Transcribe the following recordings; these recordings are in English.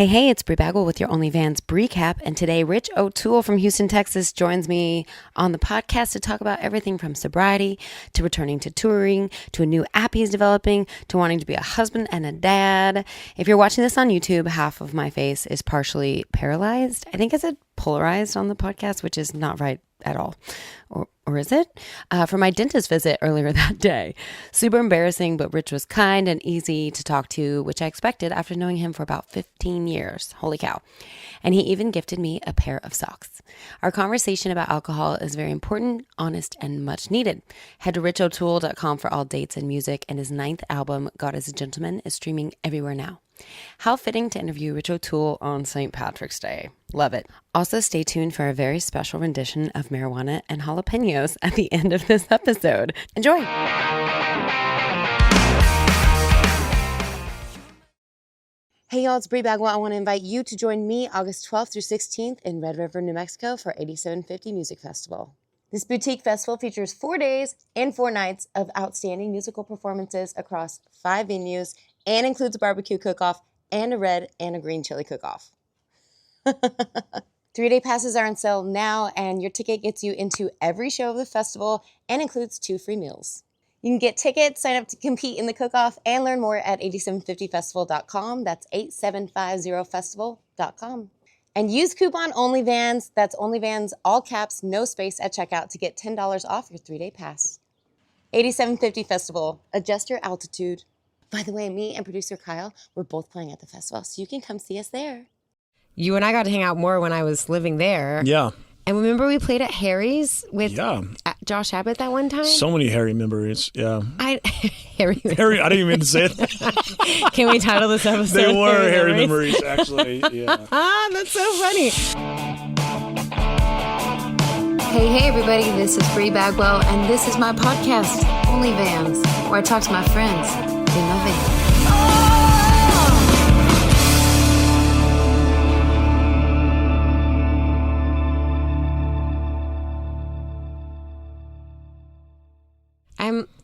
Hey, it's Brie Bagwell with your OnlyFans Recap, and today Rich O Toole from Houston, Texas joins me on the podcast to talk about everything from sobriety to returning to touring to a new app he's developing to wanting to be a husband and a dad. If you're watching this on YouTube, half of my face is partially paralyzed. I think I said polarized on the podcast, which is not right at all. Or is it? For my dentist visit earlier that day. Super embarrassing, but Rich was kind and easy to talk to, which I expected after knowing him for about 15 years. Holy cow. And he even gifted me a pair of socks. Our conversation about alcohol is very important, honest, and much needed. Head to richotoole.com for all dates and music, and his 9th album, God is a Gentleman, is streaming everywhere now. How fitting to interview Rich O Toole on St. Patrick's Day. Love it. Also, stay tuned for a very special rendition of Marijuana and Jalapenos at the end of this episode. Enjoy. Hey y'all, it's Brie Bagwell. I want to invite you to join me August 12th through 16th in Red River, New Mexico for 8750 Music Festival. This boutique festival features 4 days and 4 nights of outstanding musical performances across 5 venues and includes a barbecue cook-off and a red and a green chili cook-off. 3-day passes are on sale now, and your ticket gets you into every show of the festival and includes 2 free meals. You can get tickets, sign up to compete in the cook-off, and learn more at 8750festival.com. That's 8750festival.com. And use coupon OnlyVans, that's OnlyVans, all caps, no space at checkout to get $10 off your 3-day pass. 8750 Festival, adjust your altitude. By the way, me and producer Kyle, we're both playing at the festival, so you can come see us there. You and I got to hang out more when I was living there. Yeah. And remember we played at Harry's with Josh Abbott that one time? So many Harry memories, yeah. Harry, I didn't even mean to say it. Can we title this episode? They were Harry memories, actually, yeah. That's so funny. Hey, everybody, this is Brie Bagwell, and this is my podcast, OnlyVans, where I talk to my friends in my van.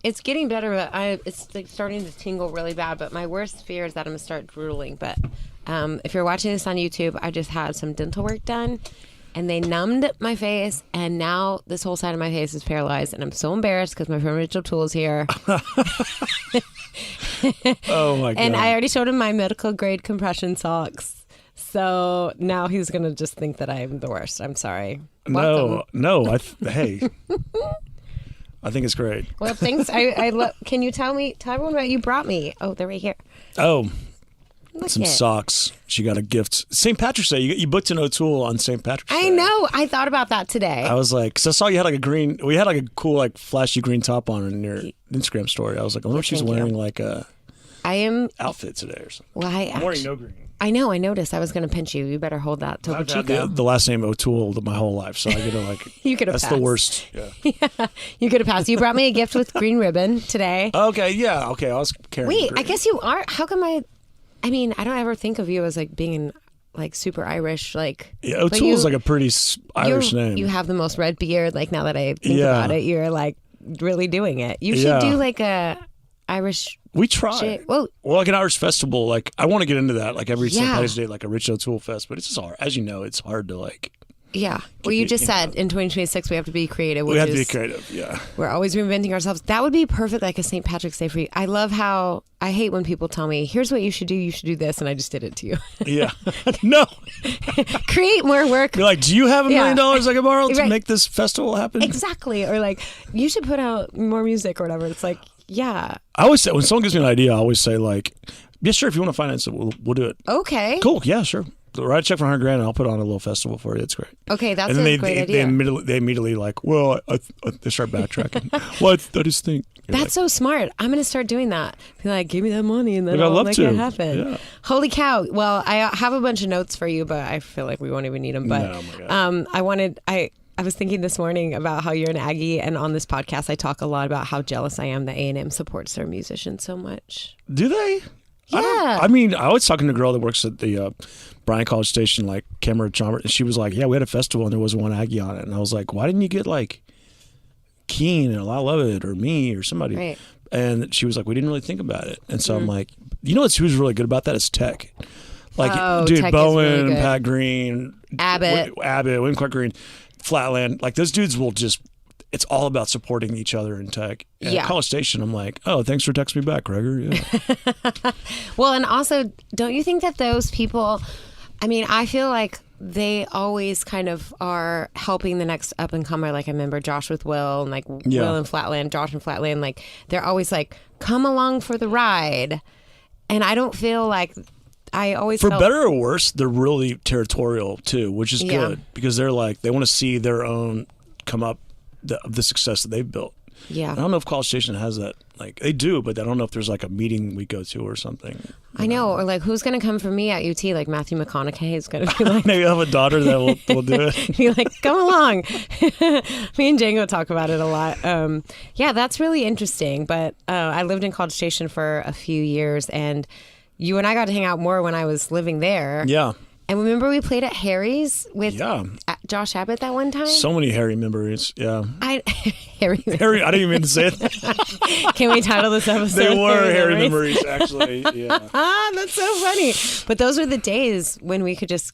It's getting better, but it's like starting to tingle really bad. But my worst fear is that I'm going to start drooling. But if you're watching this on YouTube, I just had some dental work done, and they numbed my face, and now this whole side of my face is paralyzed, and I'm so embarrassed because my friend Rich O Toole is here. Oh, my God. And I already showed him my medical-grade compression socks. So now he's going to just think that I'm the worst. I'm sorry. Welcome. No. Hey. I think it's great. Well, thanks. Can you tell everyone what you brought me? Oh, they're right here. Oh, some socks. She got a gift. St. Patrick's Day. You booked an O'Toole on St. Patrick's Day. I know. I thought about that today. I was like, because I saw you had like we had like a cool, like flashy green top on in your Instagram story. I was like, I wonder if she's wearing like a outfit today or something. Well, I'm wearing no green. I know. I noticed. I was going to pinch you. You better hold that. I've had the last name O'Toole my whole life, so I get to like. You could have That's passed. the worst. Yeah. Yeah, you could have passed. You brought me a gift with green ribbon today. Okay. Yeah. Okay. I was carrying. Wait. green. I guess you are. How come I mean, I don't ever think of you as like being like super Irish. Like yeah, O'Toole's like a pretty Irish name. You have the most red beard. Like now that I think about it, you're like really doing it. You should do like a Irish. We try. Well, like an Irish festival. Like I want to get into that. Like every St. Patrick's Day, like a Rich O Toole fest. But it's just hard. As you know, it's hard to like. Yeah. Well, you just said in 2026 we have to be creative. We have to be creative. Yeah. We're always reinventing ourselves. That would be perfect, like a St. Patrick's Day for you. I love how I hate when people tell me, "Here's what you should do. You should do this," and I just did it to you. Yeah. No. Create more work. You're like, do you have $1 million I can borrow to make this festival happen? Exactly. Or like, you should put out more music or whatever. It's like. Yeah. I always say when someone gives me an idea, I always say like, "Yeah, sure. If you want to finance it, we'll do it." Okay. Cool. Yeah, sure. Write a check for $100,000 and I'll put on a little festival for you. It's great. Okay, that's a great idea. They immediately like, well, they start backtracking. Well, I just think that's so smart. I'm going to start doing that. Be like, give me that money and then I'll make it happen. Yeah. Holy cow! Well, I have a bunch of notes for you, but I feel like we won't even need them. But no, my God. I was thinking this morning about how you're an Aggie, and on this podcast, I talk a lot about how jealous I am that A&M supports their musicians so much. Do they? Yeah. I mean, I was talking to a girl that works at the Bryan College Station, like Cameron Chalmers, and she was like, "Yeah, we had a festival and there wasn't one Aggie on it." And I was like, "Why didn't you get like Keen and I Love It or me or somebody?" Right. And she was like, "We didn't really think about it." And so I'm like, you know who's really good about that is Tech. Like, Oh, dude, Tech is Bowen, really good. Pat Green, Abbott. William Clark Green, Flatland. Like, those dudes will just, it's all about supporting each other in tech. And Yeah. at College Station, I'm like, oh, thanks for texting me back, Gregor. Yeah. Well, and also, don't you think that those people, I mean, I feel like they always kind of are helping the next up and comer. Like, I remember Josh with Will and like Yeah. Will and Flatland, Josh and Flatland. Like, they're always like, come along for the ride. And I don't feel like, I always For felt, better or worse, they're really territorial too, which is Yeah. good because they're like, they want to see their own come up the success that they've built. Yeah. I don't know if College Station has that. Like, they do, but I don't know if there's like a meeting we go to or something. I know, or like, who's going to come for me at UT? Like, Matthew McConaughey is going to be like, Maybe I have a daughter that will do it. be like, come along. Me and Django talk about it a lot. Yeah, that's really interesting. But I lived in College Station for a few years, and you and I got to hang out more when I was living there. Yeah. And remember we played at Harry's with Yeah. Josh Abbott that one time? So many Harry memories. Yeah. Harry. Harry, I didn't even mean to say it. Can we title this episode? They were Harry Memories? memories, actually. Yeah. That's so funny. But those were the days when we could just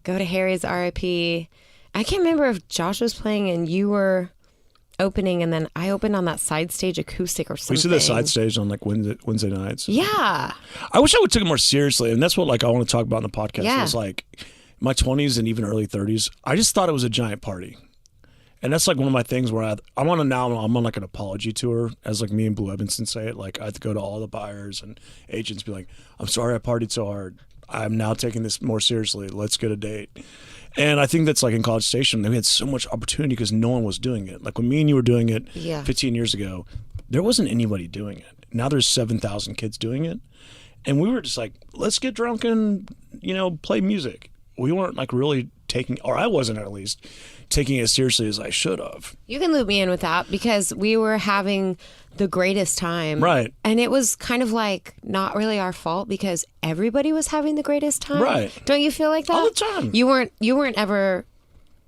go to Harry's RIP. I can't remember if Josh was playing and you were opening, and then I opened on that side stage acoustic or something. We used to do the side stage on like Wednesday nights. Yeah. I wish I would take it more seriously, and that's what like I want to talk about in the podcast. Yeah. Is like my 20s and even early 30s. I just thought it was a giant party, and that's like one of my things where I'm on like an apology tour, as like me and Blue Evanson say it. Like I have to go to all the buyers and agents, be like, "I'm sorry I partied so hard. I'm now taking this more seriously. Let's get a date." And I think that's like in College Station, we had so much opportunity because no one was doing it. Like when me and you were doing it Yeah. 15 years ago, there wasn't anybody doing it. Now there's 7,000 kids doing it. And we were just like, let's get drunk and, play music. We weren't like really taking, or I wasn't at least, taking it as seriously as I should have. You can loop me in with that because we were having the greatest time. Right. And it was kind of like not really our fault because everybody was having the greatest time. Right. Don't you feel like that? All the time. You weren't ever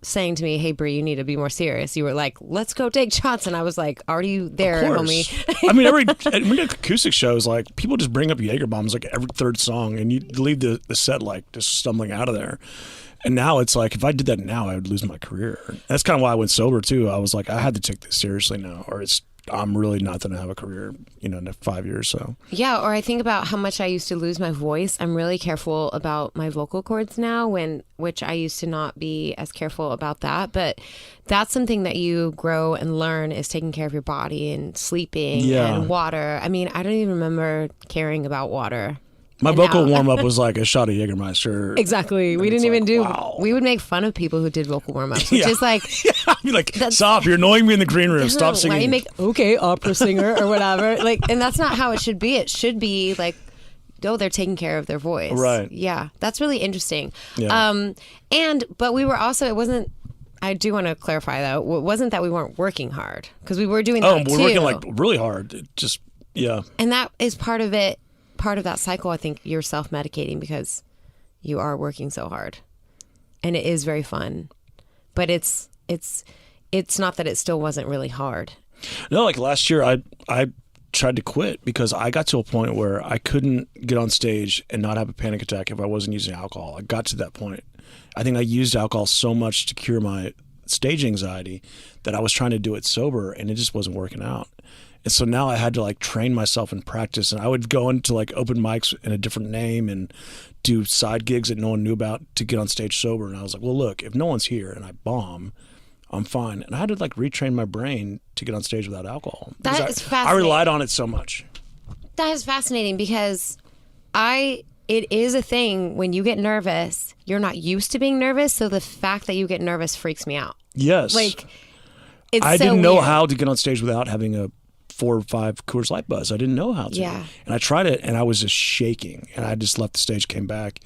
saying to me, "Hey Bree, you need to be more serious." You were like, "Let's go take shots." And I was like, "Are you there, Of course. homie?" I mean, we did acoustic shows, like people just bring up Jaeger bombs like every third song, and you leave the set like just stumbling out of there. And now it's like, if I did that now, I would lose my career. That's kind of why I went sober too. I was like, I had to take this seriously now, or I'm really not going to have a career, in 5 years. So Yeah, or I think about how much I used to lose my voice. I'm really careful about my vocal cords now, which I used to not be as careful about that. But that's something that you grow and learn is taking care of your body and sleeping Yeah. and water. I mean, I don't even remember caring about water. my And vocal now- warm up was like a shot of Jägermeister. Exactly. We it's didn't even like, do. wow. We would make fun of people who did vocal warm ups, which Yeah. is like, I'd be like, stop! You're annoying me in the green room. Stop why singing. do you make opera singer or whatever? Like, and that's not how it should be. It should be like, oh, they're taking care of their voice. Right. Yeah, that's really interesting. Yeah. But we were also. It wasn't. I do want to clarify though. It wasn't that we weren't working hard because we were doing that we're too. working like really hard. It just And that is part of it. Part of that cycle, I think you're self-medicating because you are working so hard, and it is very fun. But it's not that it still wasn't really hard. No, like last year, I tried to quit because I got to a point where I couldn't get on stage and not have a panic attack if I wasn't using alcohol. I got to that point. I think I used alcohol so much to cure my stage anxiety that I was trying to do it sober, and it just wasn't working out. And so now I had to like train myself and practice, and I would go into like open mics in a different name and do side gigs that no one knew about to get on stage sober. And I was like, well, look, if no one's here and I bomb, I'm fine. And I had to like retrain my brain to get on stage without alcohol. That Because is I fascinating. relied on it so much. That is fascinating because it is a thing when you get nervous, you're not used to being nervous. So the fact that you get nervous freaks me out. Yes. Like, it's I so didn't know weird. how to get on stage without having a 4 or 5 Coors Light buzz. I didn't know how to. Yeah. And I tried it, and I was just shaking. And I just left the stage, came back,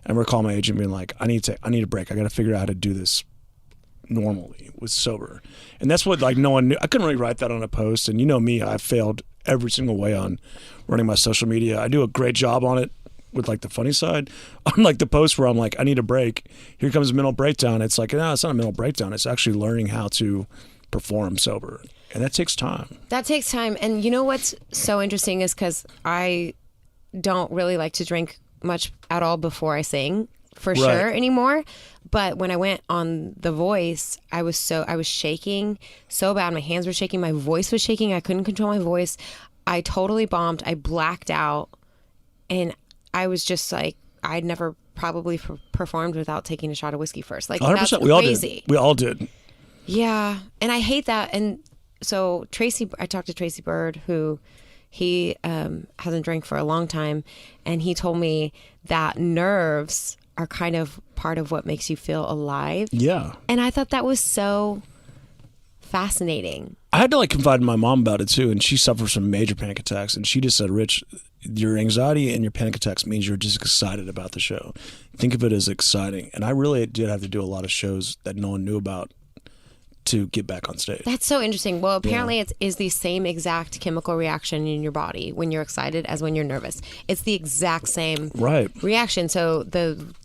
and I recall my agent being like, I need a break. I got to figure out how to do this normally with sober. And that's what like no one knew. I couldn't really write that on a post. And you know me, I failed every single way on running my social media. I do a great job on it with like the funny side. On like the post where I'm like, I need a break. Here comes a mental breakdown. It's like, no, it's not a mental breakdown. It's actually learning how to perform sober. And that takes time. That takes time. And you know what's so interesting is because I don't really like to drink much at all before I sing, for sure, anymore. But when I went on The Voice, I was shaking so bad. My hands were shaking. My voice was shaking. I couldn't control my voice. I totally bombed. I blacked out. And I was just like, I'd never probably performed without taking a shot of whiskey first. Like, 100%, that's crazy. We all did. Yeah. And I hate that. And so I talked to Tracy Bird, who he hasn't drank for a long time. And he told me that nerves are kind of part of what makes you feel alive. Yeah. And I thought that was so fascinating. I had to like confide in my mom about it too, and she suffers from major panic attacks, and she just said, Rich, your anxiety and your panic attacks means you're just excited about the show. Think of it as exciting. And I really did have to do a lot of shows that no one knew about to get back on stage. That's so interesting. Well, apparently it is the same exact chemical reaction in your body when you're excited as when you're nervous. It's the exact same reaction. So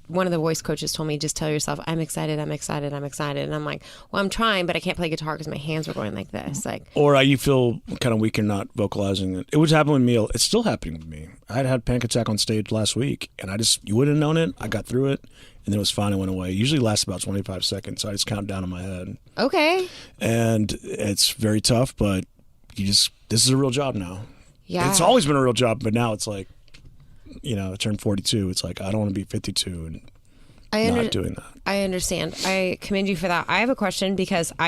one of the voice coaches told me, just tell yourself, I'm excited, I'm excited, I'm excited. And I'm like, well, I'm trying, but I can't play guitar because my hands were going like this. Like, or you feel kind of weak and not vocalizing it. It was happening with me. It's still happening with me. I had a panic attack on stage last week, and you wouldn't have known it. I got through it, and then it was fine and went away. It usually lasts about 25 seconds, so I just count down in my head. Okay. And it's very tough, but this is a real job now. Yeah. It's always been a real job, but now it's like, I turned 42. It's like, I don't want to be 52 and not doing that. I understand. I commend you for that. I have a question because I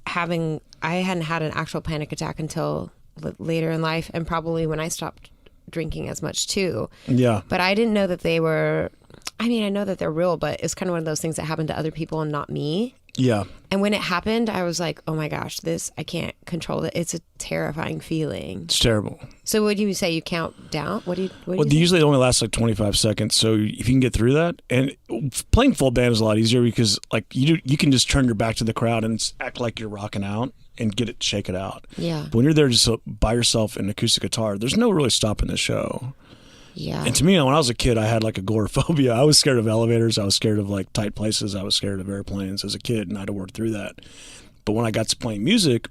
hadn't had an actual panic attack until later in life, and probably when I stopped drinking as much too. Yeah. But I didn't know that they were, I know that they're real, but it's kind of one of those things that happen to other people and not me. Yeah. And when it happened, I was like, oh my gosh, I can't control it. It's a terrifying feeling. It's terrible. So what do you say? You count down? What do you usually only lasts like 25 seconds. So if you can get through that, and playing full band is a lot easier because like you can just turn your back to the crowd and act like you're rocking out and shake it out. Yeah. But when you're there just by yourself in acoustic guitar, there's no really stopping the show. Yeah. And to me, when I was a kid, I had like agoraphobia. I was scared of elevators. I was scared of like tight places. I was scared of airplanes as a kid, and I had to work through that. But when I got to playing music,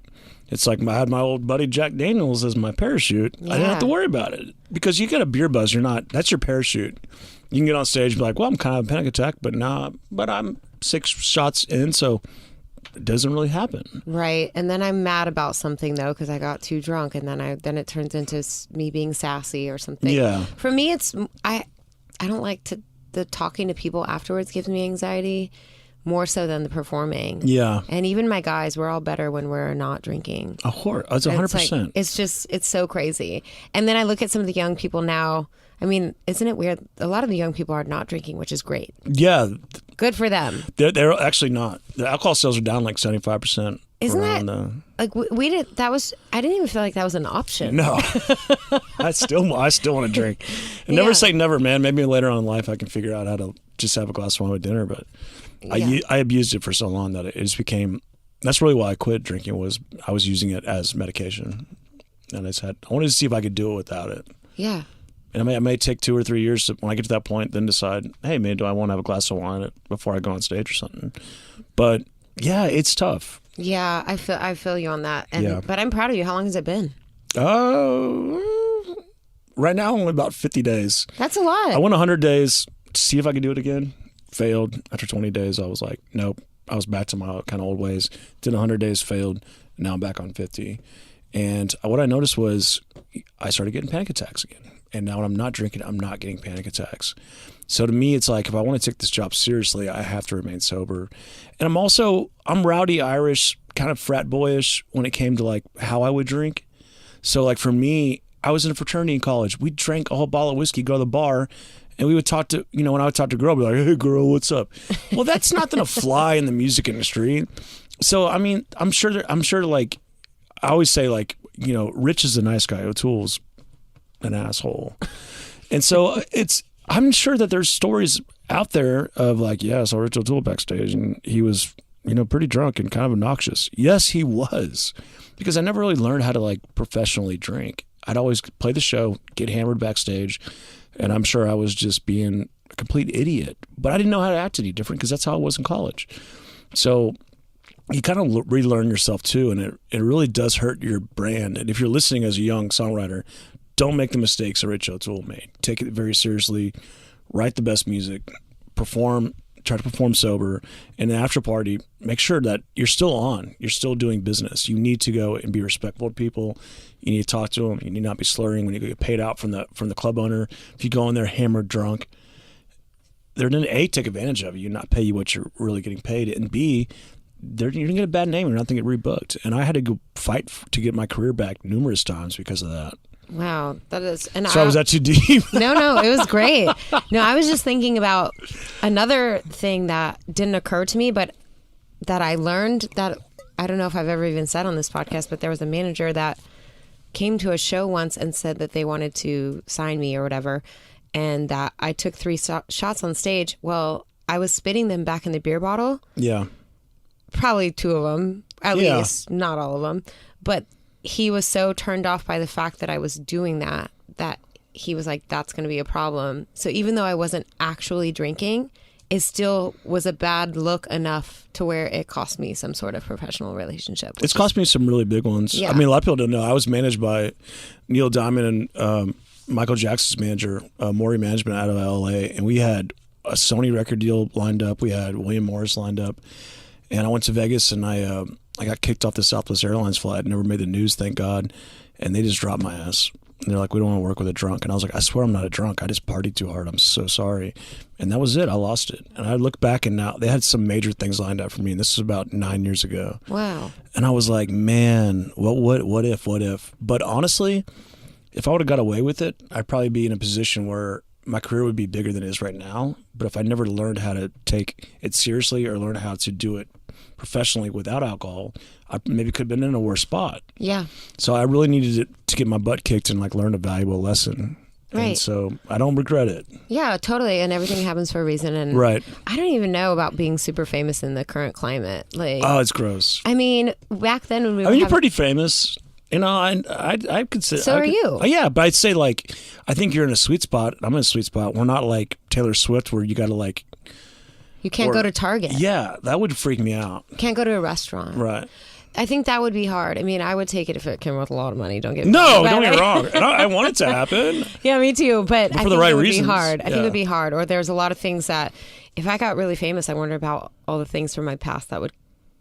it's like I had my old buddy Jack Daniels as my parachute. Yeah. I didn't have to worry about it because you get a beer buzz. That's your parachute. You can get on stage and be like, well, I'm kind of a panic attack, but I'm 6 shots in, so it doesn't really happen. Right. And then I'm mad about something though because I got too drunk, and then it turns into me being sassy or something. Yeah. For me, it's I don't like the talking to people afterwards gives me anxiety more so than the performing. Yeah. And even my guys, we're all better when we're not drinking. Of course. That's 100%. It's so crazy. And then I look at some of the young people now. Isn't it weird? A lot of the young people are not drinking, which is great. Yeah. Good for them. They're actually not. The alcohol sales are down like 75%. Isn't that like we did? That was. I didn't even feel like that was an option. No. I still want to drink. And never say never, man. Maybe later on in life I can figure out how to just have a glass of wine with dinner. But I abused it for so long that it just became. That's really why I quit drinking. I was using it as medication, and I wanted to see if I could do it without it. Yeah. And I may take 2 or 3 years when I get to that point, then decide, hey, man, do I want to have a glass of wine before I go on stage or something? But yeah, it's tough. Yeah, I feel you on that. But I'm proud of you. How long has it been? Right now, only about 50 days. That's a lot. I went 100 days to see if I could do it again. Failed. After 20 days, I was like, nope. I was back to my kind of old ways. Did 100 days, failed. Now I'm back on 50. And what I noticed was I started getting panic attacks again. And now when I'm not drinking, I'm not getting panic attacks. So to me, it's like if I want to take this job seriously, I have to remain sober. And I'm rowdy Irish, kind of frat boyish when it came to like how I would drink. So like for me, I was in a fraternity in college. We drank a whole bottle of whiskey, go to the bar, and we would talk to, when I would talk to a girl, I'd be like, hey girl, what's up? Well, that's not going to fly in the music industry. So, I'm sure like, I always say like, Rich is a nice guy. O'Toole's an asshole. And so I'm sure that there's stories out there of like, yeah, I saw Rich O'Toole backstage and he was, pretty drunk and kind of obnoxious. Yes, he was, because I never really learned how to like professionally drink. I'd always play the show, get hammered backstage, and I'm sure I was just being a complete idiot, but I didn't know how to act any different because that's how I was in college. So you kind of relearn yourself too, and it really does hurt your brand. And if you're listening as a young songwriter, don't make the mistakes that Rich O Toole made. Take it very seriously. Write the best music. Try to perform sober. And the after party, make sure that you're still on. You're still doing business. You need to go and be respectful to people. You need to talk to them. You need not be slurring when you get paid out from the club owner. If you go in there hammered, drunk, they're going to A, take advantage of you and not pay you what you're really getting paid. And B, you're going to get a bad name. You're not going to get rebooked. And I had to go fight to get my career back numerous times because of that. Wow, that is. And So was that too deep? No, it was great. No, I was just thinking about another thing that didn't occur to me, but that I learned that I don't know if I've ever even said on this podcast, but there was a manager that came to a show once and said that they wanted to sign me or whatever, and that I took 3 shots on stage. Well, I was spitting them back in the beer bottle. Yeah. Probably 2 of them, at least, not all of them. But he was so turned off by the fact that I was doing that he was like, that's going to be a problem. So even though I wasn't actually drinking, it still was a bad look enough to where it cost me some sort of professional relationship. It's cost me some really big ones. Yeah. I mean, a lot of people don't know. I was managed by Neil Diamond and Michael Jackson's manager, Maury Management out of LA. And we had a Sony record deal lined up. We had William Morris lined up. And I went to Vegas and I got kicked off the Southwest Airlines flight. Never made the news, thank God. And they just dropped my ass. And they're like, we don't want to work with a drunk. And I was like, I swear I'm not a drunk. I just partied too hard. I'm so sorry. And that was it. I lost it. And I look back and now they had some major things lined up for me. And this is about 9 years ago. Wow. And I was like, man, what if? But honestly, if I would have got away with it, I'd probably be in a position where my career would be bigger than it is right now. But if I never learned how to take it seriously or learn how to do it professionally without alcohol, I maybe could have been in a worse spot. Yeah. So I really needed to get my butt kicked and like learn a valuable lesson. Right. And so I don't regret it. Yeah, totally. And everything happens for a reason. And Right. I don't even know about being super famous in the current climate. Like, Oh, it's gross. I mean, back then when we were I mean, you're having- pretty famous. You know, I consider. So are you. Yeah, but I'd say like, I think you're in a sweet spot. I'm in a sweet spot. We're not like Taylor Swift where you got to like. You can't go to Target. Yeah, that would freak me out. Can't go to a restaurant. Right. I think that would be hard. I mean, I would take it if it came with a lot of money. Don't get me No, wrong. don't get But- me wrong. And I want it to happen. Yeah, me too. But I for think the right it would reasons. be hard. I think it Yeah. would be hard. Or there's a lot of things that if I got really famous, I wonder about all the things from my past that would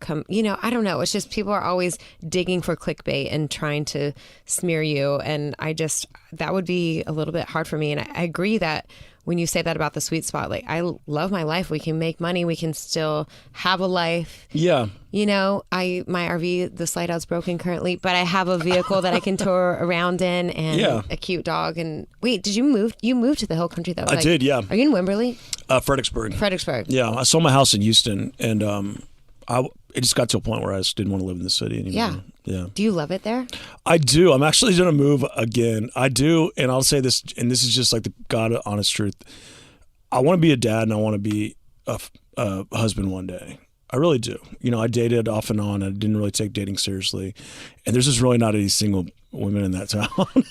come. You know, I don't know. It's just people are always digging for clickbait and trying to smear you. And that would be a little bit hard for me. And I agree that when you say that about the sweet spot, like I love my life. We can make money. We can still have a life. Yeah. You know, my RV, the slide out's broken currently, but I have a vehicle that I can tour around in and a cute dog. And wait, did you move? You moved to the hill country though. I did, yeah. Are you in Wimberley? Fredericksburg. Fredericksburg. Yeah, I sold my house in Houston, and it just got to a point where I just didn't want to live in the city anymore. Yeah. Yeah. Do you love it there? I do. I'm actually going to move again. I do, and I'll say this, and this is just like the God honest truth. I want to be a dad, and I want to be a husband one day. I really do. You know, I dated off and on. I didn't really take dating seriously, and there's just really not any single women in that town.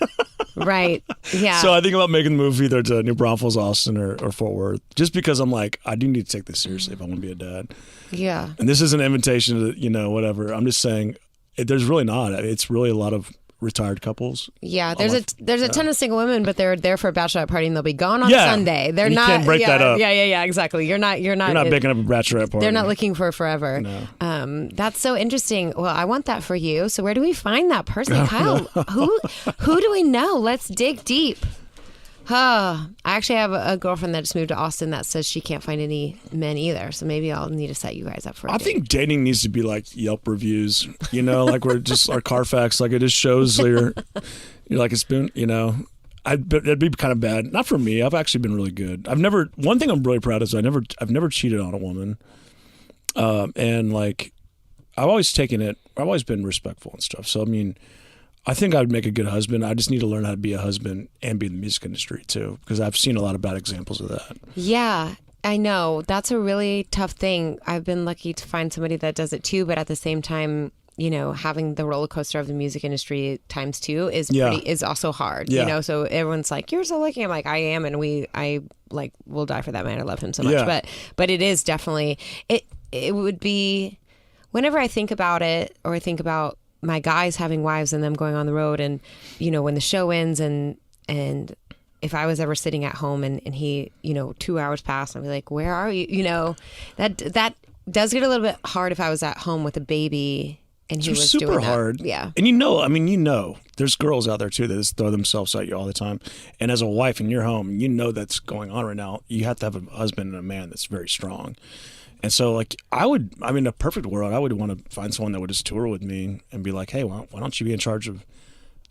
Right. Yeah. So I think about making the move either to New Braunfels, Austin, or Fort Worth, just because I'm like, I do need to take this seriously if I want to be a dad. Yeah. And this is an invitation to, whatever. I'm just saying, there's really not. It's really a lot of retired couples. Yeah, there's a ton of single women, but they're there for a bachelorette party and they'll be gone on Sunday. They're you not. can't break that up. Yeah. Exactly. You're not making up a bachelorette party. They're not looking for forever. No. That's so interesting. Well, I want that for you. So where do we find that person, Kyle? Who do we know? Let's dig deep. I actually have a girlfriend that just moved to Austin that says she can't find any men either. So maybe I'll need to set you guys up for a I date. think dating needs to be like Yelp reviews, like we're just our Carfax, like it just shows you're like it's been, that'd be kind of bad. Not for me. I've actually been really good. One thing I'm really proud of is I've never cheated on a woman. And like, I've always been respectful and stuff. So, I mean, I think I would make a good husband. I just need to learn how to be a husband and be in the music industry too, because I've seen a lot of bad examples of that. Yeah, I know. That's a really tough thing. I've been lucky to find somebody that does it too, but at the same time, having the roller coaster of the music industry times two is also hard. Yeah. So everyone's like, "You're so lucky." I'm like, "I am," and I will die for that man. I love him so much. Yeah. But it is definitely it would be whenever I think about it or I think about my guys having wives and them going on the road, and when the show ends, and if I was ever sitting at home and he 2 hours passed, I'd be like, where are you? That does get a little bit hard if I was at home with a baby and he was super doing that. hard. Yeah. And there's girls out there too that just throw themselves at you all the time. And as a wife in your home, that's going on right now. You have to have a husband and a man that's very strong. And so, like, in a perfect world, I would want to find someone that would just tour with me and be like, hey, why don't you be in charge of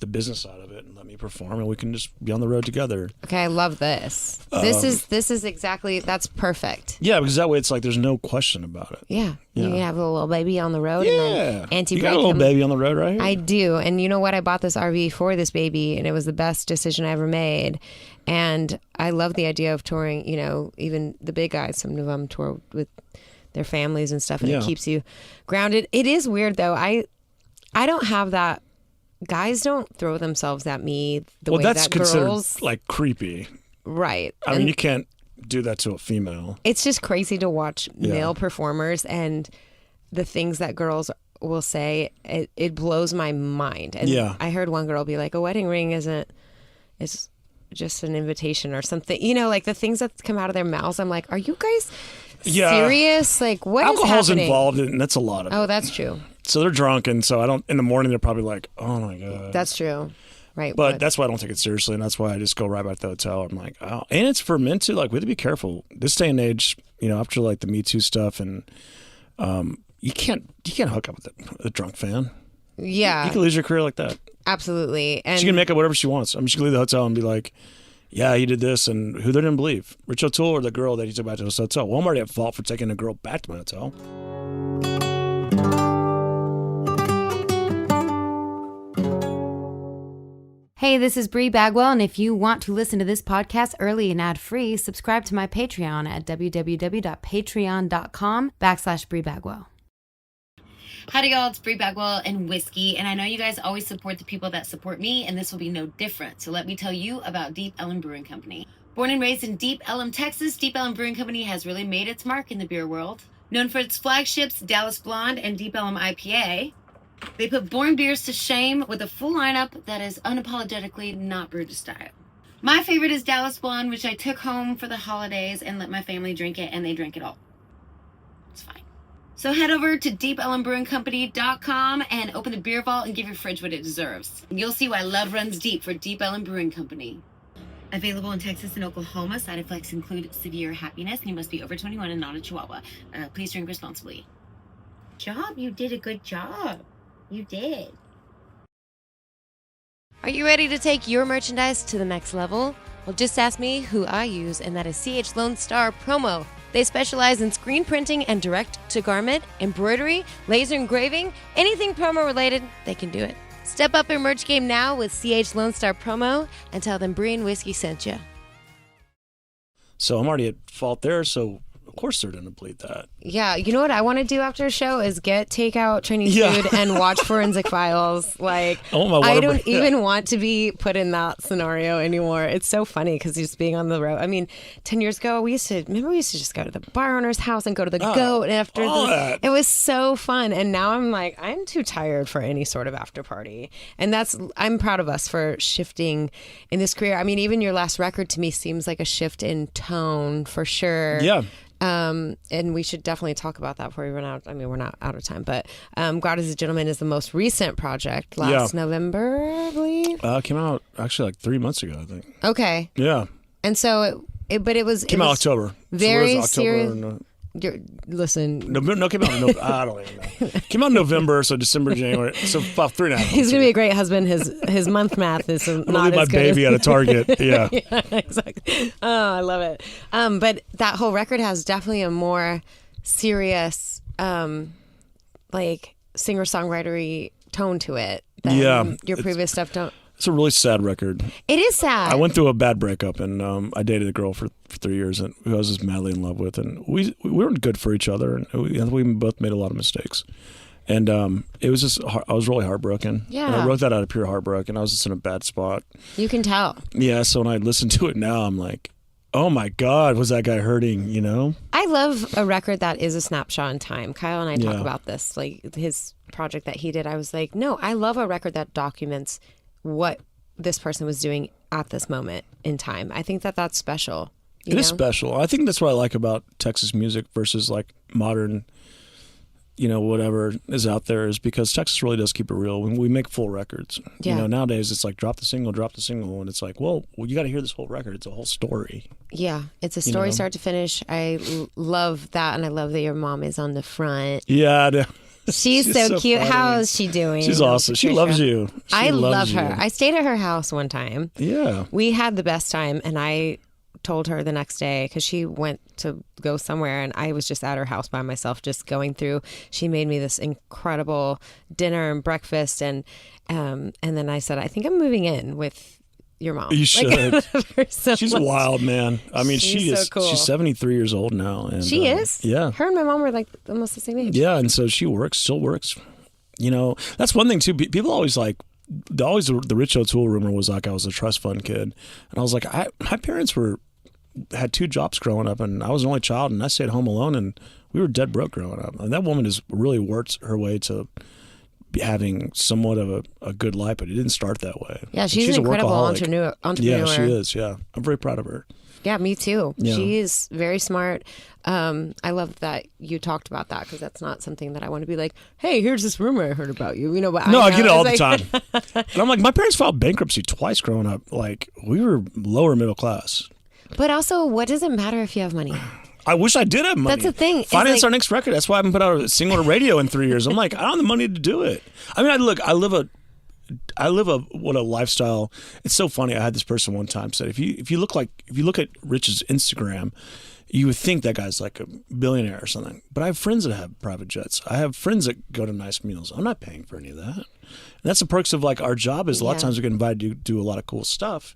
the business side of it and let me perform, and we can just be on the road together. Okay, I love this. This is exactly, that's perfect. Yeah, because that way it's like there's no question about it. Yeah. You can have a little baby on the road. Yeah. And then Auntie you got a little baby on the road right here? I do. And you know what? I bought this RV for this baby, and it was the best decision I ever made. And I love the idea of touring, even the big guys, some of them tour with their families and stuff, and it keeps you grounded. It is weird, though. I don't have that. Guys don't throw themselves at me the way that's that girls. considered like creepy. Right. I mean, you can't do that to a female. It's just crazy to watch male performers and the things that girls will say. It blows my mind. And I heard one girl be like, a wedding ring it's just an invitation or something. Like the things that come out of their mouths. I'm like, are you guys serious? Like, what Alcohol's is happening? involved, and that's a lot of it. Oh, that's true. So they're drunk, and so in the morning they're probably like, oh my God. That's true. Right. But that's why I don't take it seriously, and that's why I just go right back to the hotel. I'm like, oh. And it's for men too. Like, we have to be careful. This day and age, after like the Me Too stuff, and you can't hook up with a drunk fan. Yeah. You can lose your career like that. Absolutely. And she can make up whatever she wants. I mean, she can leave the hotel and be like, yeah, he did this, and who they didn't believe? Rich O Toole or the girl that he took back to his hotel? Well, I'm already at fault for taking a girl back to my hotel. Hey, this is Bree Bagwell, and if you want to listen to this podcast early and ad-free, subscribe to my Patreon at www.patreon.com/Bree Bagwell. Howdy, y'all. It's Bree Bagwell and Whiskey, and I know you guys always support the people that support me, and this will be no different. So let me tell you about Deep Ellum Brewing Company. Born and raised in Deep Ellum, Texas, Deep Ellum Brewing Company has really made its mark in the beer world. Known for its flagships, Dallas Blonde and Deep Ellum IPA, they put boring beers to shame with a full lineup that is unapologetically not brewed to style. My favorite is Dallas Blonde, which I took home for the holidays and let my family drink it, and they drank it all. It's fine. So head over to deepellumbrewingcompany.com and open the beer vault and give your fridge what it deserves. You'll see why love runs deep for Deep Ellum Brewing Company. Available in Texas and Oklahoma. Side effects include severe happiness, and you must be over 21 and not a chihuahua. Please drink responsibly. Job, you did a good job. You did. Are you ready to take your merchandise to the next level? Well, just ask me who I use, and that is CH Lone Star Promo. They specialize in screen printing and direct-to-garment, embroidery, laser engraving, anything promo related, they can do it. Step up your merch game now with CH Lone Star Promo and tell them Bree and Whiskey sent you. So I'm already at fault there, so of course they're going to bleed that. Yeah, you know what I want to do after a show is get takeout Chinese food and watch Forensic Files. Like, I don't even want to be put in that scenario anymore. It's so funny because just being on the road. I mean, 10 years ago, we used to just go to the bar owner's house and go to the goat. And after it was so fun. And now I'm like, I'm too tired for any sort of after party. And I'm proud of us for shifting in this career. I mean, even your last record to me seems like a shift in tone for sure. Yeah. And we should definitely talk about that before we run out. I mean, we're not out of time, but God is a Gentleman is the most recent project. Last November, I believe. Came out actually like 3 months ago, I think. Okay. Yeah. And so it came out October. Very so serious. Listen. No, came out in November. I don't even know. Came out in November, so December, January. So about 3.5 months. He's going to be a great husband. His month math is not as good. Leave my baby at a Target. Yeah. Yeah, exactly. Oh, I love it. But that whole record has definitely a more serious, like singer-songwritery tone to it than your previous stuff. It's a really sad record. It is sad. I went through a bad breakup, and I dated a girl for 3 years, and who I was just madly in love with, and we weren't good for each other, and we both made a lot of mistakes, and it was just I was really heartbroken. Yeah, and I wrote that out of pure heartbreak, and I was just in a bad spot. You can tell. Yeah, so when I listen to it now, I'm like, oh my God, was that guy hurting? You know? I love a record that is a snapshot in time. Kyle and I talk about this, like his project that he did, I was like, no, I love a record that documents what this person was doing at this moment in time. I think that that's special. It is special. I think that's what I like about Texas music versus like modern, whatever is out there, is because Texas really does keep it real. When we make full records, nowadays it's like drop the single, and it's like, well, you got to hear this whole record. It's a whole story. Yeah, it's a story start to finish. I love that, and I love that your mom is on the front. Yeah, I know. She's so cute. Funny. How is she doing? She's awesome. She loves you. I love her. I stayed at her house one time. Yeah. We had the best time, and I told her the next day, because she went to go somewhere and I was just at her house by myself, just going through. She made me this incredible dinner and breakfast, and then I said, I think I'm moving in with your mom. You should. So she's a wild, man. I mean, she's so cool. She's 73 years old now. And, she is? Yeah. Her and my mom were like almost the same age. Yeah, and so she still works. That's one thing too. People always like, the Rich O Toole rumor was like I was a trust fund kid. And I was like, my parents had 2 jobs growing up, and I was an only child, and I stayed home alone, and we were dead broke growing up. And that woman has really worked her way to having somewhat of a good life, but it didn't start that way. Yeah, she's an incredible entrepreneur. Yeah, she is. Yeah, I'm very proud of her. Yeah, me too. Yeah. She is very smart. I love that you talked about that, because that's not something that I want to be like, hey, here's this rumor I heard about you. But I get it all the time. And I'm like, my parents filed bankruptcy twice growing up. Like, we were lower middle class. But also, what does it matter if you have money? I wish I did have money. That's the thing. Finance our next record. That's why I haven't put out a single to radio in 3 years. I'm like, I don't have the money to do it. I mean, I live a lifestyle. It's so funny. I had this person one time said, if you look at Rich's Instagram, you would think that guy's like a billionaire or something. But I have friends that have private jets. I have friends that go to nice meals. I'm not paying for any of that. And that's the perks of like our job is a lot of times we get invited to do a lot of cool stuff.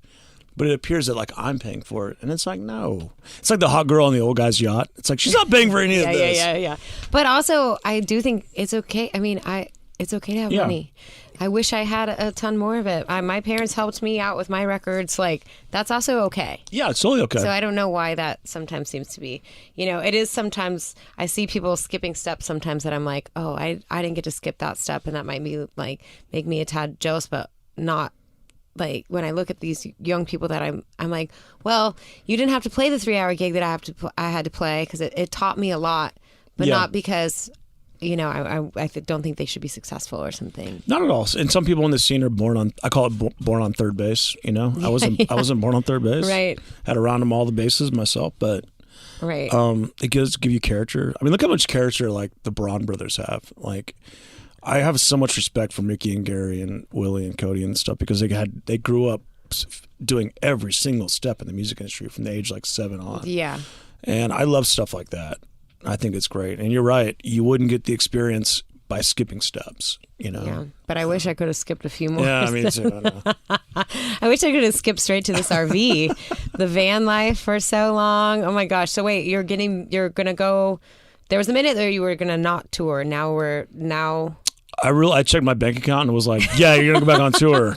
But it appears that like I'm paying for it, and it's like, no. It's like the hot girl on the old guy's yacht. It's like she's not paying for any of this. Yeah. But also, I do think it's okay. I mean, it's okay to have money. I wish I had a ton more of it. My parents helped me out with my records. Like, that's also okay. Yeah, it's totally okay. So I don't know why that sometimes seems to be. It is sometimes. I see people skipping steps sometimes that I'm like, oh, I didn't get to skip that step, and that might be like make me a tad jealous, but not. Like, when I look at these young people that I'm like, well, you didn't have to play the 3-hour gig that I had to play, because it taught me a lot, but not because, I don't think they should be successful or something. Not at all. And some people in the scene are born on, I call it born on third base. I wasn't born on third base. Right. Had to round them all the bases myself, but right. It give you character. I mean, look how much character like the Braun brothers have. Like, I have so much respect for Mickey and Gary and Willie and Cody and stuff, because they grew up doing every single step in the music industry from the age like 7 on. Yeah. And I love stuff like that. I think it's great. And you're right. You wouldn't get the experience by skipping steps, Yeah. But I wish I could have skipped a few more. Yeah, me too. I wish I could have skipped straight to this RV, the van life for so long. Oh my gosh. So wait, you're going to go, there was a minute there you were going to not tour. Now I checked my bank account and was like, yeah, you're going to go back on tour.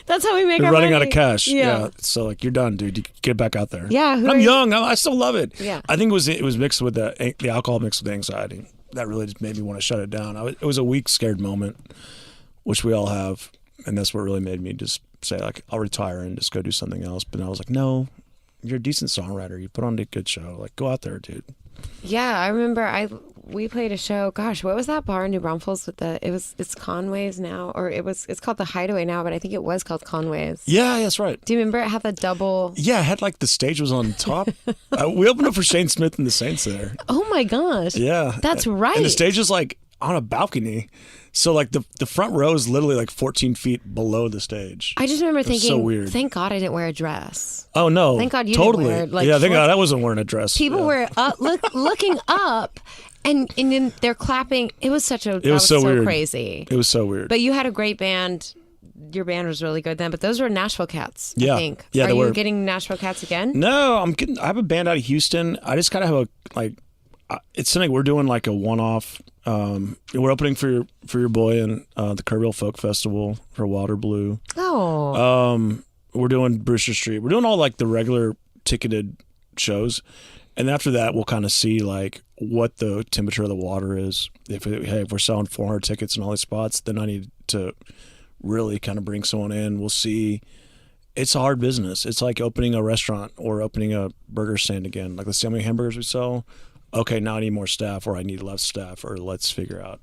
That's how we make You're our running money. out of cash. Yeah. So like, you're done, dude. You get back out there. Yeah. I'm young. I still love it. Yeah. I think it was mixed with the alcohol mixed with the anxiety. That really just made me want to shut it down. It was a weak, scared moment, which we all have. And that's what really made me just say, like, I'll retire and just go do something else. But I was like, no, you're a decent songwriter. You put on a good show. Like, go out there, dude. Yeah, I remember we played a show. Gosh, what was that bar in New Braunfels with it's Conway's now, or it's called the Hideaway now, but I think it was called Conway's. Yeah, that's right. Do you remember it had the double? Yeah, it had like the stage was on top. We opened up for Shane Smith and the Saints there. Oh my gosh. Yeah. That's right. And the stage is like on a balcony. So like the front row is literally like 14 feet below the stage. I just remember thinking, so weird. Thank God I didn't wear a dress. Oh no! Thank God you totally. didn't wear Thank God I wasn't wearing a dress. People were looking up, and then they're clapping. It was so weird. crazy. It was so weird. But you had a great band. Your band was really good then. But those were Nashville cats. Yeah. I think. Yeah, Are you getting Nashville cats again? No, I have a band out of Houston. I just kind of have it's something we're doing like a one-off. We're opening for your boy in the Kerrville Folk Festival for Wilder Blue. Oh. We're doing Brewster Street. We're doing all like the regular ticketed shows, And after that, we'll kind of see like what the temperature of the water is. If we're selling 400 tickets in all these spots, then I need to really kind of bring someone in. We'll see. It's a hard business. It's like opening a restaurant or opening a burger stand again. Like, let's see how many hamburgers we sell. Okay, now I need more staff, or I need less staff, or let's figure out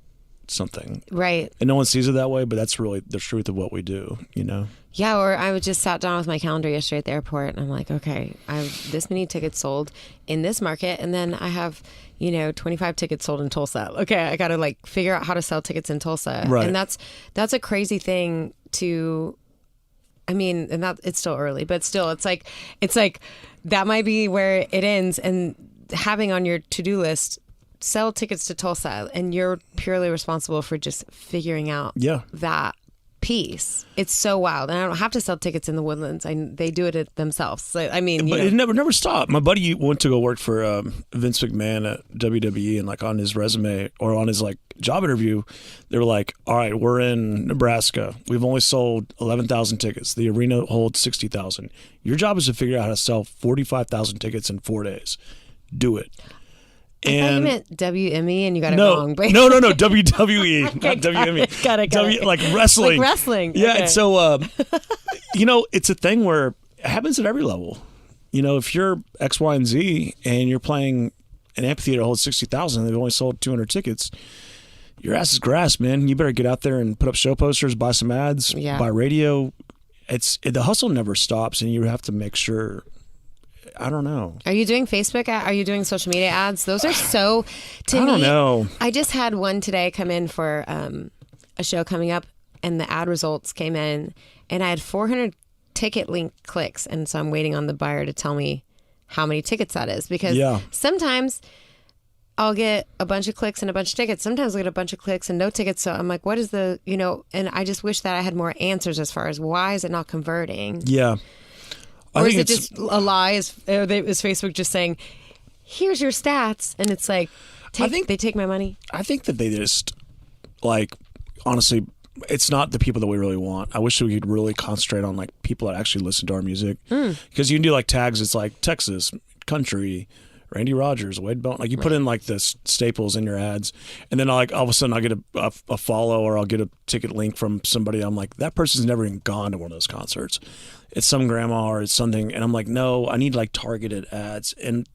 something. Right. And no one sees it that way, but that's really the truth of what we do, you know? Yeah, or I just sat down with my calendar yesterday at the airport, and I'm like, okay, I have this many tickets sold in this market, and then I have, 25 tickets sold in Tulsa. Okay, I got to like figure out how to sell tickets in Tulsa. Right. And that's a crazy thing to, and that it's still early, but still, it's like that might be where it ends. And having on your to-do list, sell tickets to Tulsa, and you're purely responsible for just figuring out that piece. It's so wild. And I don't have to sell tickets in the Woodlands. They do it themselves. So, but it never stopped. My buddy went to go work for Vince McMahon at WWE, and like on his resume or on his like job interview, they were like, all right, we're in Nebraska. We've only sold 11,000 tickets. The arena holds 60,000. Your job is to figure out how to sell 45,000 tickets in 4 days. Do it. I thought you meant WME, and you got it wrong. No, WWE, not WME. Got it. Like wrestling. Like wrestling. Yeah, okay. and so, it's a thing where it happens at every level. If you're X, Y, and Z, and you're playing an amphitheater that holds 60,000, they've only sold 200 tickets, your ass is grass, man. You better get out there and put up show posters, buy some ads, buy radio. The hustle never stops, and you have to make sure. I don't know. Are you doing Facebook? Are you doing social media ads? Those are so, to me. I don't know. I just had one today come in for a show coming up, and the ad results came in, and I had 400 ticket link clicks. And so I'm waiting on the buyer to tell me how many tickets that is, because sometimes I'll get a bunch of clicks and a bunch of tickets. Sometimes I'll get a bunch of clicks and no tickets. So I'm like, what is the, and I just wish that I had more answers as far as why is it not converting? Yeah. Or is it just a lie? Is Facebook just saying, here's your stats? And it's like, they take my money? I think that they just, like, honestly, it's not the people that we really want. I wish we could really concentrate on, like, people that actually listen to our music. Because you can do, like, tags. It's like Texas, country, Randy Rogers, Wade Bone. Like, you put in, like, the staples in your ads. And then, like, all of a sudden I'll get a follow, or I'll get a ticket link from somebody. I'm like, that person's never even gone to one of those concerts. It's some grandma or it's something. And I'm like, no, I need like targeted ads. And,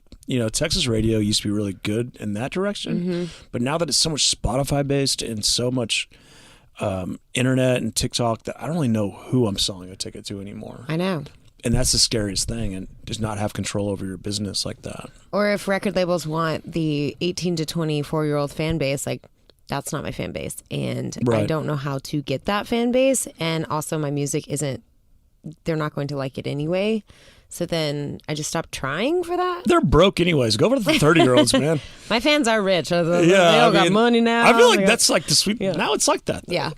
Texas radio used to be really good in that direction. But now that it's so much Spotify based and so much internet and TikTok, that I don't really know who I'm selling a ticket to anymore. I know. And that's the scariest thing, and just not have control over your business like that. Or if record labels want the 18 to 24-year-old fan base, like, that's not my fan base. And I don't know how to get that fan base. And also my music they're not going to like it anyway. So then I just stopped trying for that. They're broke anyways. Go over to the 30-year-olds, man. My fans are rich. They all got money now. I feel like that's like the sweet. Yeah. Now it's like that. Yeah.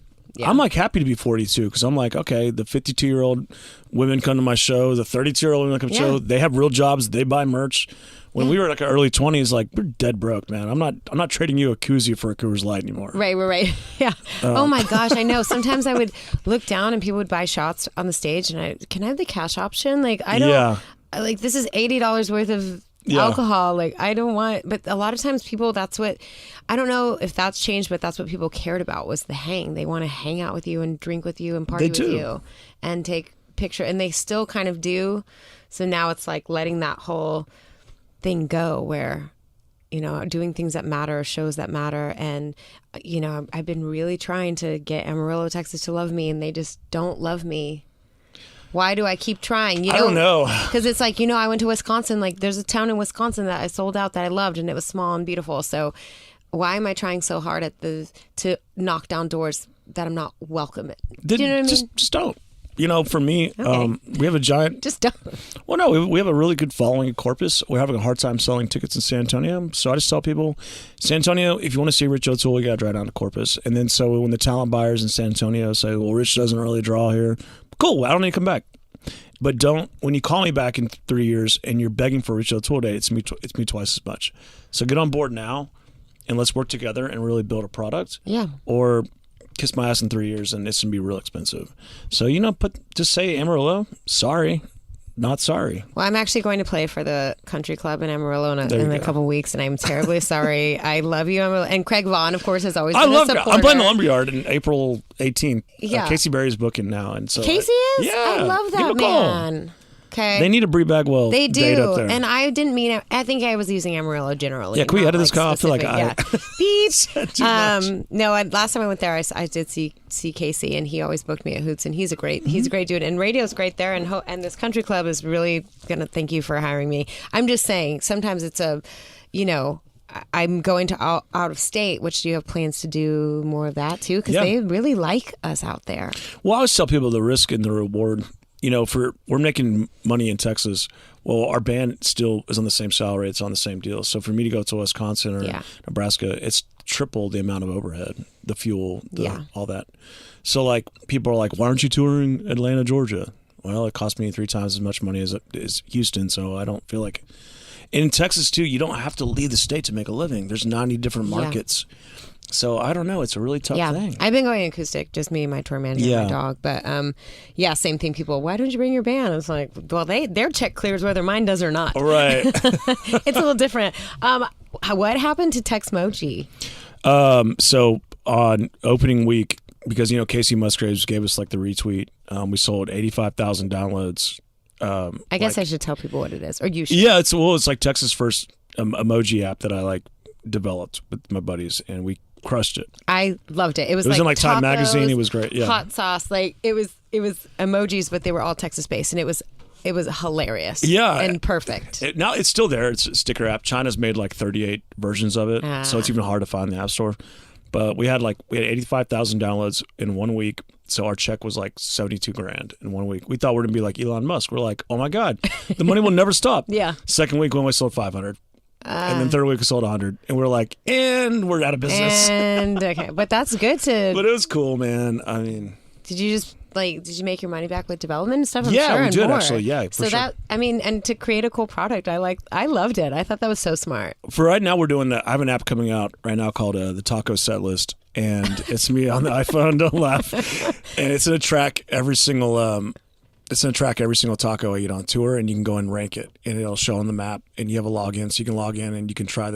I'm like happy to be 42 because I'm like, okay, the 52-year-old women come to my show, the 32-year-old women come to my show. They have real jobs. They buy merch. When we were like our early 20s, like, we're dead broke, man. I'm not trading you a koozie for a Coors Light anymore. Right. Yeah. Oh my gosh, I know. Sometimes I would look down and people would buy shots on the stage, and can I have the cash option? Like, I don't. Like, this is $80 worth of alcohol. Like, I don't want. But a lot of times people, that's what. I don't know if that's changed, but that's what people cared about was the hang. They want to hang out with you and drink with you and party with you and take picture, and they still kind of do. So now it's like letting that whole thing go where, doing things that matter, shows that matter. And, I've been really trying to get Amarillo, Texas to love me, and they just don't love me. Why do I keep trying? I don't know. Because it's like, I went to Wisconsin. Like, there's a town in Wisconsin that I sold out that I loved, and it was small and beautiful. So why am I trying so hard to knock down doors that I'm not welcome at? Do you know what I mean? Just don't. For me, we have a giant... Just don't. Well, no, we have a really good following in Corpus. We're having a hard time selling tickets in San Antonio. So I just tell people, San Antonio, if you want to see Rich O Toole, you got to drive down to Corpus. And then so when the talent buyers in San Antonio say, well, Rich doesn't really draw here, cool, I don't need to come back. But when you call me back in 3 years and you're begging for a Rich O Toole date, it's me twice as much. So get on board now and let's work together and really build a product. Yeah. Or kiss my ass in 3 years and it's going to be real expensive. So, just say Amarillo, sorry. not sorry. Well, I'm actually going to play for the country club in Amarillo in a couple weeks, and I'm terribly sorry. I love you, Amarillo. And Craig Vaughn, of course, has always been a supporter. I'm playing the Lumberyard in April 18th. Yeah. Casey Berry's booking now. And so Casey is? Yeah. I love that man. Okay. They need a Brie Bagwell They date do. up there. And I didn't mean it. I think I was using Amarillo generally. Yeah, can we edit this call? I feel like Beep. too much. No, last time I went there, I did see Casey, and he always booked me at Hoots, and he's a great dude. And radio's great there, and this country club is really going to thank you for hiring me. I'm just saying, sometimes it's I'm going to out of state, which do you have plans to do more of that too? Because they really like us out there. Well, I always tell people the risk and the reward. We're making money in Texas. Well, our band still is on the same salary. It's on the same deal. So for me to go to Wisconsin or Nebraska, it's triple the amount of overhead, the fuel, all that. So like people are like, why aren't you touring Atlanta, Georgia? Well, it cost me 3 times as much money as Houston. So I don't feel like. In Texas too, you don't have to leave the state to make a living. There's 90 different markets. So I don't know. It's a really tough thing. I've been going acoustic, just me and my tour manager and my dog. But same thing. People, why don't you bring your band? It's like, well, their check clears whether mine does or not. Right. It's a little different. What happened to Texmoji? So on opening week, because Casey Musgraves gave us like the retweet, we sold 85,000 downloads. I guess I should tell people what it is, or you should. Yeah, it's like Texas' first emoji app that I developed with my buddies, and we crushed it. I loved it. It was in like Time tacos, Magazine. It was great. Yeah, hot sauce. Like it was emojis, but they were all Texas based, and it was hilarious. Yeah, and perfect. Now it's still there. It's a sticker app. China's made like 38 versions of it, so it's even hard to find in the App Store. But we had 85,000 downloads in 1 week. So our check was like $72,000 in 1 week. We thought we were gonna be like Elon Musk. We're like, oh my God, the money will never stop. Yeah. Second week when we sold 500. And then third week we sold 100, and we're like, and we're out of business. And okay, but that's good to. But it was cool, man. I mean, did you make your money back with development and stuff? I'm yeah, sure, we and did more. actually. Yeah, for sure. That and to create a cool product, I loved it. I thought that was so smart. For right now, we're doing that. I have an app coming out right now called the Taco Set List, and it's me on the iPhone. Don't laugh. And it's gonna track every single. It's going to track every single taco I eat on tour, and you can go and rank it, and it'll show on the map, and you have a login, so you can log in and you can try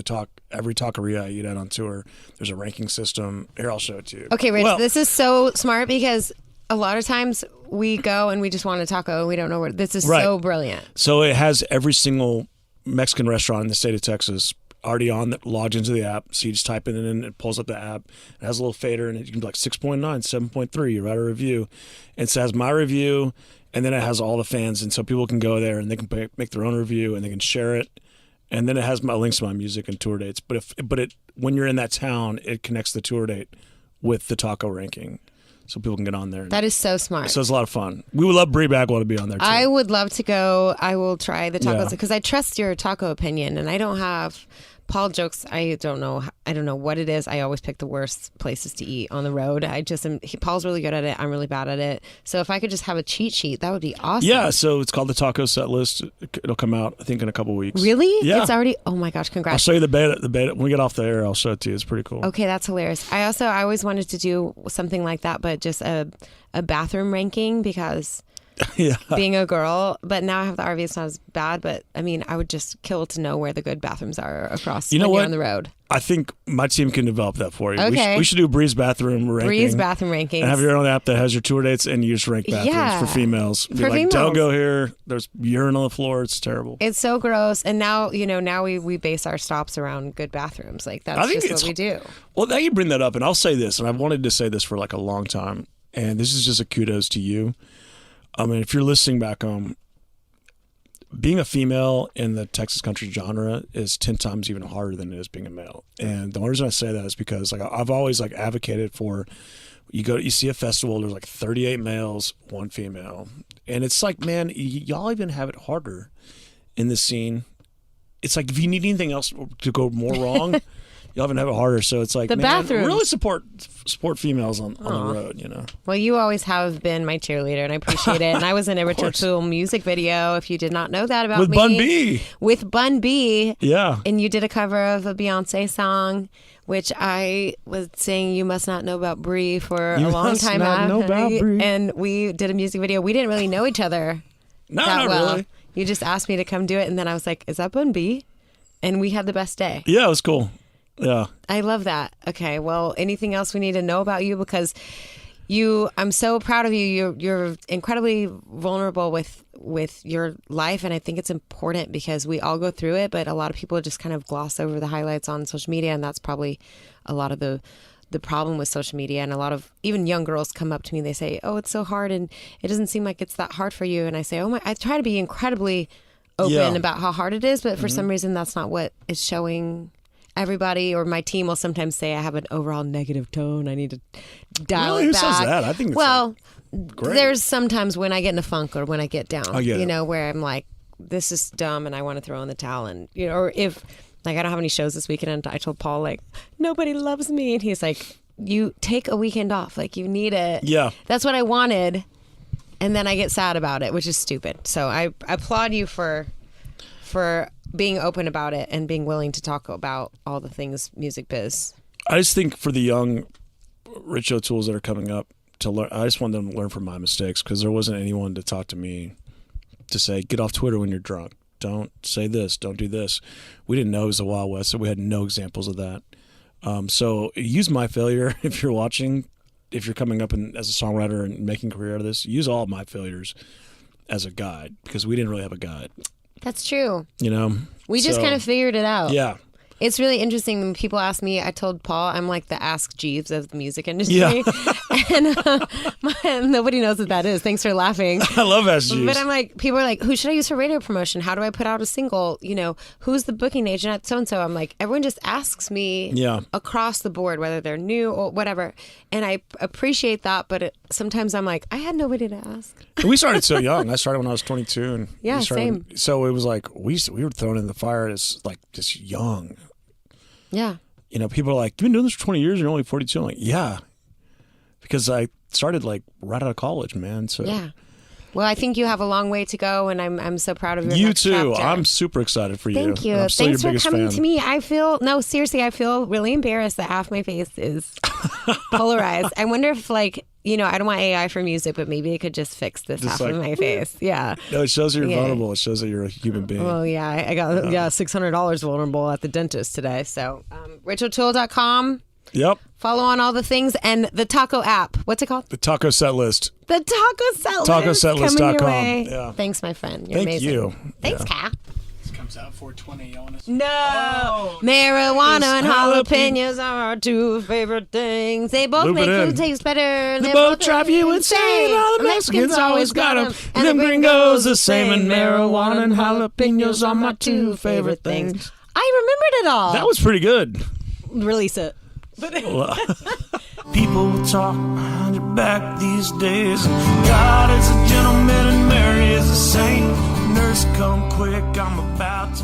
every taqueria I eat at on tour. There's a ranking system. Here, I'll show it to you. Okay, Rich, this is so smart because a lot of times we go and we just want a taco and we don't know where. This is so brilliant. So it has every single Mexican restaurant in the state of Texas already logged into the app. So you just type it in and it pulls up the app. It has a little fader in it. You can be like 6.9, 7.3. You write a review. And it has my review. And then it has all the fans, and so people can go there and they can make their own review and they can share it. And then it has my links to my music and tour dates. But when you're in that town, it connects the tour date with the taco ranking, so people can get on there. That is so smart. So it's a lot of fun. We would love Brie Bagwell to be on there too. I would love to go. I will try the tacos because I trust your taco opinion, and I don't have. Paul jokes, I don't know what it is. I always pick the worst places to eat on the road. Paul's really good at it. I'm really bad at it. So if I could just have a cheat sheet, that would be awesome. Yeah, so it's called the Taco Set List. It'll come out, I think, in a couple weeks. Really? Yeah. It's already, oh my gosh, congrats. I'll show you the beta. When we get off the air, I'll show it to you. It's pretty cool. Okay, that's hilarious. I always wanted to do something like that, but just a bathroom ranking because... being a girl, but now I have the RV. It's not as bad, but I mean, I would just kill to know where the good bathrooms are across when you're on the road. I think my team can develop that for you. Okay. We should do Bree's bathroom ranking. Bree's bathroom rankings. And have your own app that has your tour dates and you just rank bathrooms for females. Be like, don't go here. There's urine on the floor. It's terrible. It's so gross. And now, now we base our stops around good bathrooms. Like that's just what we do. Well, now you bring that up, and I'll say this, and I've wanted to say this for like a long time, and this is just a kudos to you. I mean, if you're listening back home, being a female in the Texas country genre is 10 times even harder than it is being a male. And the only reason I say that is because I've always advocated for, you see a festival, there's 38 males, 1 female. And it's like, man, y'all even have it harder in this scene. It's like, if you need anything else to go more wrong, y'all even have it harder. So it's like, the bathroom. Really support females on the road, Well, you always have been my cheerleader, and I appreciate it. And I was in a Rich O Toole music video, if you did not know that about me. With Bun B. With Bun B. Yeah. And you did a cover of a Beyonce song, which I was saying you must not know about Brie for a long time. Know about Brie. And we did a music video. We didn't really know each other. No, that not well. really. You just asked me to come do it, and then I was like, "Is that Bun B?" And we had the best day. Yeah, it was cool. Yeah. I love that. Okay, well, anything else we need to know about you? Because I'm so proud of you. You're incredibly vulnerable with your life, and I think it's important because we all go through it, but a lot of people just kind of gloss over the highlights on social media, and that's probably a lot of the problem with social media. And a lot of even young girls come up to me, they say, "Oh, it's so hard, and it doesn't seem like it's that hard for you." And I say, I try to be incredibly open about how hard it is, but for some reason that's not what is showing everybody. Or my team will sometimes say I have an overall negative tone. I need to dial Really? it Who back. says that? I think it's great. There's sometimes when I get in a funk or when I get down, I get it. where I'm like, this is dumb and I want to throw in the towel. And, or if like, I don't have any shows this weekend, and I told Paul, like, nobody loves me. And he's like, you take a weekend off. Like, you need it. Yeah. That's what I wanted. And then I get sad about it, which is stupid. So I applaud you for being open about it and being willing to talk about all the things music biz. I just think for the young Rich O Tooles that are coming up to learn, I just want them to learn from my mistakes, because there wasn't anyone to talk to me to say, get off Twitter when you're drunk. Don't say this. Don't do this. We didn't know it was the Wild West, so we had no examples of that. So use my failure if you're watching, if you're coming up as a songwriter and making a career out of this. Use all of my failures as a guide, because we didn't really have a guide. That's true. We just kind of figured it out. Yeah. It's really interesting when people ask me. I told Paul I'm like the Ask Jeeves of the music industry. Yeah. And nobody knows what that is. Thanks for laughing. I love SGs. But I'm like, people are like, who should I use for radio promotion? How do I put out a single? Who's the booking agent at so-and-so? I'm like, everyone just asks me across the board, whether they're new or whatever. And I appreciate that. But sometimes I'm like, I had nobody to ask. We started so young. I started when I was 22. And yeah, same. So it was like, we were thrown in the fire as like just young. Yeah. People are like, you've been doing this for 20 years and you're only 42. I'm like, yeah. Because I started like right out of college, man. So yeah. Well, I think you have a long way to go, and I'm so proud of your You next too. chapter. I'm super excited for you. Thank you. I'm still Thanks your for biggest coming fan. to me. I feel really embarrassed that half my face is polarized. I wonder if I don't want AI for music, but maybe it could just fix this half of my face. Yeah. No, it shows that you're vulnerable. It shows that you're a human being. Well, yeah. I got $600 vulnerable at the dentist today. So richotoole.com. Yep. Follow on all the things, and the taco app. What's it called? The taco set list. The taco set list. TacoSetList.com. Coming your way. Yeah. Thanks, my friend. You're Thank amazing. you. Thanks, Kat. This comes out 420. Y'all want to? No. Marijuana and jalapenos are our two favorite things. They both Loop make it in. food taste better. They both drive you insane. All the Mexicans always got them. And the gringos the same. And marijuana and jalapenos are my two favorite things. I remembered it all. That was pretty good. Release it. People will talk behind your back these days. God is a gentleman and Mary is a saint. Nurse, come quick, I'm about to